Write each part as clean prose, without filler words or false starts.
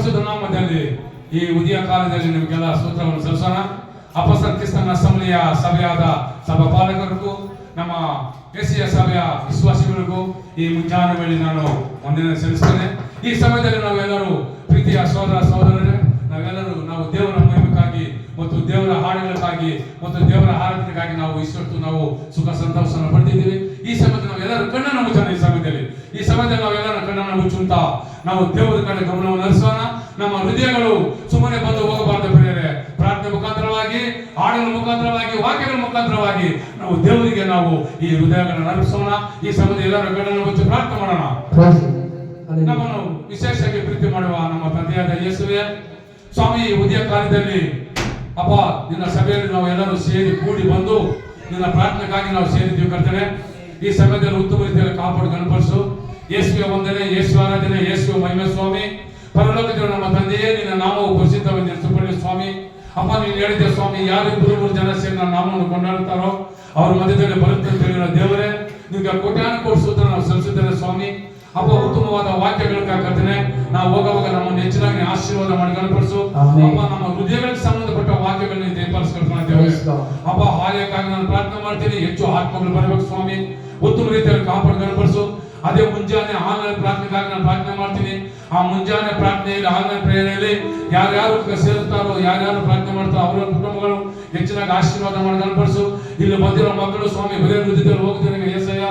ಪರಿಶುದ್ಧ ನಾಮದಲ್ಲಿ ಈ ಉದಯ ಕಾಲದಲ್ಲಿ ನಿಮಗೆಲ್ಲ ಸ್ತೋತ್ರವನ್ನು ಸಲ್ಲಿಸೋಣ. ಅಪೊಸ್ತಲ ಕ್ರಿಸ್ತನ ಅಸೆಂಬ್ಲಿಯ ಸಭೆಯಾದ ಸಭಾಪಾಲಕರಿಗೂ ನಮ್ಮ ಎಸಿಯ ಸಭೆಯ ವಿಶ್ವಾಸಿಗಳಿಗೂ ಈ ಮುಂಜಾನೆ ವೇಳೆ ನಾನು ವಂದನೆ ಸಲ್ಲಿಸ್ತೇನೆ. ಈ ಸಮಯದಲ್ಲಿ ನಾವೆಲ್ಲರೂ ಪ್ರೀತಿಯ ಸಹೋದರ ಸಹೋದರರೇ, ನಾವು ದೇವರ ಮಹಿಮೆಗಾಗಿ ಮತ್ತು ದೇವರ ಹಾಡುಗಳಿಗಾಗಿ ಮತ್ತು ದೇವರ ಆರಾಧನೆಗಾಗಿ ನಾವು ನಾವು ಸುಖ ಸಂತೋಷವನ್ನು ಪಡೆದಿದ್ದೀವಿ. ಈ ಸಮಯದಲ್ಲಿ ನಾವೆಲ್ಲರೂ ಕಣ್ಣನ್ನು ಮುಚ್ಚೋಣ. ಈ ಸಮಯದಲ್ಲಿ ನಾವೆಲ್ಲರೂ ಕಣ್ಣನ್ನು ಮುಚ್ಚುತ್ತಾ ನಾವು ದೇವರ ಕಡೆ ಗಮನವನ್ನು ಹರಿಸೋಣ. ನಮ್ಮ ಹೃದಯಗಳು ಸುಮ್ಮನೆ ಬಂದು ಹೋಗಬಾರದು ಪ್ರಿಯರೇ. ಪ್ರಾರ್ಥನೆ ಮುಖಾಂತರವಾಗಿ, ಹಾಡುಗಳ ಮುಖಾಂತರವಾಗಿ, ವಾಕ್ಯಗಳ ಮುಖಾಂತರವಾಗಿ ನಾವು ದೇವರಿಗೆ ನಾವು ಈ ಹೃದಯಗಳನ್ನು ಅರ್ಪಿಸೋಣ. ಈ ಸಮಯದಲ್ಲಿ ಎಲ್ಲರೂ ಕಣ್ಣನ್ನು ಮುಚ್ಚಿ ಪ್ರಾರ್ಥನೆ ಮಾಡೋಣ. ನಮ್ಮನ್ನು ವಿಶೇಷವಾಗಿ ಪ್ರೀತಿ ಮಾಡುವ ನಮ್ಮ ತಂದೆಯಾದ ಯೇಸುವೆ ಸ್ವಾಮಿ, ಉದಯ ಕಾಲದಲ್ಲಿ ಅಪ್ಪ ನಿನ್ನ ಸಭೆಯಲ್ಲಿ ನಾವು ಎಲ್ಲರೂ ಸೇರಿ ಕೂಡಿ ಬಂದು ನಿನ್ನ ಪ್ರಾರ್ಥನೆಗಾಗಿ ನಾವು ಸೇರಿದ್ದೀವಿ ಕರ್ತನೆ. ಈ ಸಮಯದಲ್ಲಿ ಉತ್ತಮ ರೀತಿಯಲ್ಲಿ ಕಾಪಾಡು ಗಣಪಡಿಸು. ಯೇಸುವೆ ವಂದನೆ, ಯೇಸು ಆರಾಧನೆ, ಯೇಸುವೆ ಮಹಿಮೆ ಸ್ವಾಮಿ. ಪರಲೋಕದ ನಮ್ಮ ತಂದೆಯೇ, ನಿನ್ನ ನಾಮವು ಪ್ರಸಿದ್ಧವೆಂದು ಸ್ವಾಮಿ. ಅಪ್ಪ ನೀನು ಹೇಳಿದ್ದೆ ಸ್ವಾಮಿ, ಯಾರು 3 ಜನ ಸೇರಿ ನನ್ನ ನಾಮವನ್ನು ಕೊಂಡಾಡುತ್ತಾರೋ ಅವ್ರ ಮಧ್ಯದಲ್ಲಿ ಬರುತ್ತಂತ ಹೇಳಿರೋ ದೇವರೇ, ನಿಮಗೆ ಕೋಟ್ಯಾನುಕೋಟಿ ಸ್ತೋತ್ರ ನಾವು ಸಲ್ಲಿಸುತ್ತೇವೆ ಸ್ವಾಮಿ. ಅಪ್ಪ ಉತ್ತಮವಾದ ವಾಕ್ಯಗಳಕ್ಕಾಗತ್ತೇನೆ ನಾವು ಹೋಗುವಾಗ ನಮ್ಮನ್ನು ಹೆಚ್ಚಿನಾಗಿ ಆಶೀರ್ವಾದ ಮಾಡಿ ಗಣಪಡಿಸು. ಅಪ್ಪ ನಮ್ಮ ಹೃದಯಗಳಿಗೆ ಸಂಬಂಧಪಟ್ಟ ವಾಕ್ಯಗಳನ್ನ ದಯಪಾಲಿಸ್ಕೊಳ್ತೇವೆ ಅಪ್ಪ. ಹಾಗೆಗಾಗಿ ನಾನು ಪ್ರಾರ್ಥನೆ ಮಾಡ್ತೀನಿ, ಹೆಚ್ಚು ಆತ್ಮಗಳು ಬರಬೇಕು ಸ್ವಾಮಿ. ಉತ್ತಮ ರೀತಿಯಲ್ಲಿ ಕಾಪಾಡು ಗಣಪಡಿಸು. ಅದೇ ಮುಂಜಾನೆ ಆನ್ಲೈನ್ ಪ್ರಾರ್ಥನೆಗಾಗಿ ನಾನು ಪ್ರಾರ್ಥನೆ ಮಾಡ್ತೀನಿ. ಆ ಮುಂಜಾನೆ ಪ್ರಾರ್ಥನೆಯಲ್ಲಿ, ಆನ್ಲೈನ್ ಪ್ರೇರಣೆಯಲ್ಲಿ ಯಾರ್ಯಾರು ಸೇರುತ್ತಾರೋ, ಯಾರ್ಯಾರು ಪ್ರಾರ್ಥನೆ ಮಾಡ್ತಾರೋ ಅವರ ಕುಟುಂಬಗಳು ಹೆಚ್ಚಿನಾಗಿ ಆಶೀರ್ವಾದ ಮಾಡಿ ಗಣಪಡಿಸು. ಇಲ್ಲಿ ಬಂದಿರೋ ಮಕ್ಕಳು ಸ್ವಾಮಿ ಬರೀ ಹೃದಯದಲ್ಲಿ ಹೋಗ್ತೀನಿ ಏಸಯ್ಯ,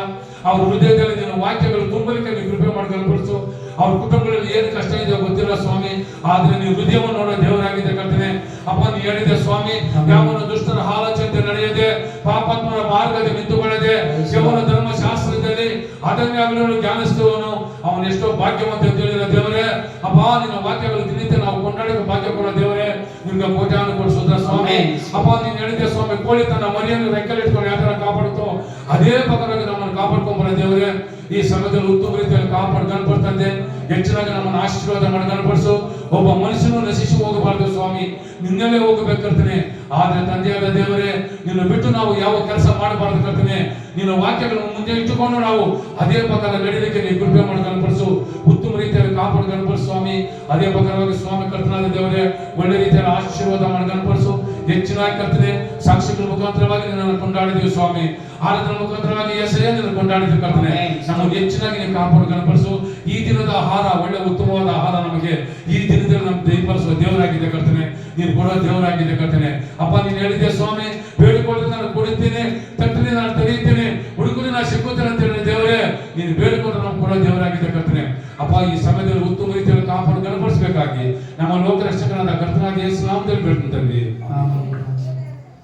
ಅವ್ರ ಹೃದಯದಲ್ಲಿ ನಿನ್ನ ವಾಕ್ಯಗಳು ತುಂಬಲಿಕ್ಕೆ ನೀವು ಕೃಪೆ ಮಾಡಿ ಗಣಪಡಿಸು. ಅವ್ರ ಕುಟುಂಬಗಳಲ್ಲಿ ಏನು ಕಷ್ಟ ಇದೆಯೋ ಗೊತ್ತಿಲ್ಲ ಸ್ವಾಮಿ, ಆದ್ರೆ ನೀವು ಹೃದಯವನ್ನು ನೋಡೋ ದೇವರಾಗಿದೆ ಕರ್ತನೆ. ಅಪ್ಪ ನೀ ಹೇಳಿದೆ ಸ್ವಾಮಿ, ಯಾವನ ದುಷ್ಟರ ಆಲೋಚನೆ ನಡೆಯದೆ, ಪಾಪಾತ್ಮರ ಮಾರ್ಗದಲ್ಲಿ ನಿಂತುಕೊಳ್ಳದೆ, ಯೌವನ ಧರ್ಮಶಾಸ್ತ್ರದಲ್ಲಿ ಅದನ್ಯಾಗಲೂ ಜ್ಞಾನಿಸುವವನು ಅವನು ಎಷ್ಟೋ ಭಾಗ್ಯವಂತ ಅಂತ ಹೇಳಿದ ದೇವರೇ. ಅಪ್ಪ ನಿನ್ನ ವಾಕ್ಯಗಳು ತಿಳಿತೆ ನಾವು ಕೊಂಡಾಡಿದ ಭಾಗ್ಯ ಕೊಡೋ ದೇವರೇ, ನಿಮ್ಗೆ ಕೋಟ್ಯಾನುಕೋಟಿ ಸ್ತೋತ್ರ ಸ್ವಾಮಿ. ಅಪ್ಪ ನೀನು ಹೇಳಿದೆ ಸ್ವಾಮಿ, ಕೋಳಿ ತನ್ನ ಮರಿಯನ್ನು ರೆಕ್ಕಲಿಟ್ಕೊಂಡು ಯಾವ ತರ ಕಾಪಾಡುತ್ತೋ ಅದೇ ಪ್ರಕಾರವಾಗಿ ನಮ್ಮನ್ನು ಕಾಪಾಡ್ಕೊಂಡ್ಬರೋ ದೇವರೇ. ಈ ಸಮಯದಲ್ಲಿ ಉತ್ತಮ ರೀತಿಯಲ್ಲಿ ಕಾಪಾಡು ಗಣಪಡ್ತಂದೆ, ಹೆಚ್ಚಿನಾಗಿ ನಮ್ಮನ್ನು ಆಶೀರ್ವಾದ ಮಾಡಿ ಗಣಪಡಿಸು. ಒಬ್ಬ ಮನುಷ್ಯನು ನಶಿಸಿ ಹೋಗಬಾರದು ಸ್ವಾಮಿ, ನಿನ್ನಲ್ಲೇ ಹೋಗಬೇಕಂತಾನೆ. ಆದ್ರೆ ತಂದೆಯಾದ ದೇವರೇ, ನಿನ್ನ ಬಿಟ್ಟು ನಾವು ಯಾವ ಕೆಲಸ ಮಾಡಬಾರದು ಕರ್ತನೆ. ನಿನ್ನ ವಾಕ್ಯಗಳನ್ನು ಮುಂದೆ ಇಟ್ಟುಕೊಂಡು ನಾವು ಅದೇ ಪ್ರಕಾರ ನಡೀಲಿಕ್ಕೆ ನೀವು ಕೃಪೆ ಮಾಡಿ ಗಣಪಡಿಸು. ಉತ್ತಮ ರೀತಿಯಲ್ಲಿ ಕಾಪಾಡು ಗಣಪಡಿಸು ಸ್ವಾಮಿ. ಅದೇ ಪ್ರಕಾರವಾಗಿ ಸ್ವಾಮಿ ಕರ್ತನಾದ ದೇವರೇ, ಒಳ್ಳೆ ರೀತಿಯಲ್ಲಿ ಆಶೀರ್ವಾದ ಮಾಡಿ ಗಣಪಡಿಸು. ಹೆಚ್ಚಿನಾಗಿ ಕರ್ತನೆ, ಸಾಕ್ಷಿಗಳ ಮುಖಾಂತರವಾಗಿ ನಿನ್ನನ್ನು ಕೊಂಡಾಡಿದೀವಿ ಸ್ವಾಮಿ. ಆರಾಧನೆ ಮುಖಾಂತರವಾಗಿ ಯೇಸಯ್ಯ ನಿನ್ನನ್ನು ಕೊಂಡಾಡಿದ್ವಿ ಕರ್ತನೆ. ನಮಗೆ ಹೆಚ್ಚಿನಾಗಿ ನೀವು ಕಾಪಾಡು ಗಣಪಡಿಸು. ಈ ದಿನದ ಆಹಾರ ಒಳ್ಳೆ ಉತ್ತಮವಾದ ಆಹಾರ ನಮಗೆ ಈ ದಿನದಲ್ಲಿ ನಮ್ಗೆ ದಯಪಾಲಿಸುವ ದೇವರಾಗಿದೆ ಕರ್ತನೆ. ನೀನು ಕೊಡೋ ದೇವರಾಗಿದೆ ಕರ್ತನೆ. ಅಪ್ಪ ನೀನು ಹೇಳಿದ್ದೆ ಸ್ವಾಮಿ, ಬೇಡಿಕೊಳ್ಳಿ ನಾನು ಕೊಡುತ್ತೇನೆ, ತಟ್ಟನೆ ನಾನು ತೆರೆಯುತ್ತೇನೆ, ಹುಡುಕಲಿ ನಾನು ಸಿಕ್ಕುತ್ತೇನೆ ಅಂತ ಹೇಳಿದ ದೇವರೇ, ನೀನು ಬೇಡಿಕೊಂಡು ನಾವು ಕೊಡೋ ದೇವರಾಗಿದೆ ಕರ್ತನೆ. ಅಪ್ಪ ಈ ಸಮಯದಲ್ಲಿ ಉತ್ತಮ ರೀತಿಯಲ್ಲಿ ಕಾಪಾಡು ಗಣಪಡಿಸಬೇಕಾಗಿ ನಮ್ಮ ಲೋಕರಕ್ಷಕನಾದ ಕರ್ತನಾದ ಯೇಸು ನಾಮದಲ್ಲಿ ಬೇಡ್ಕೊಂತೀವಿ.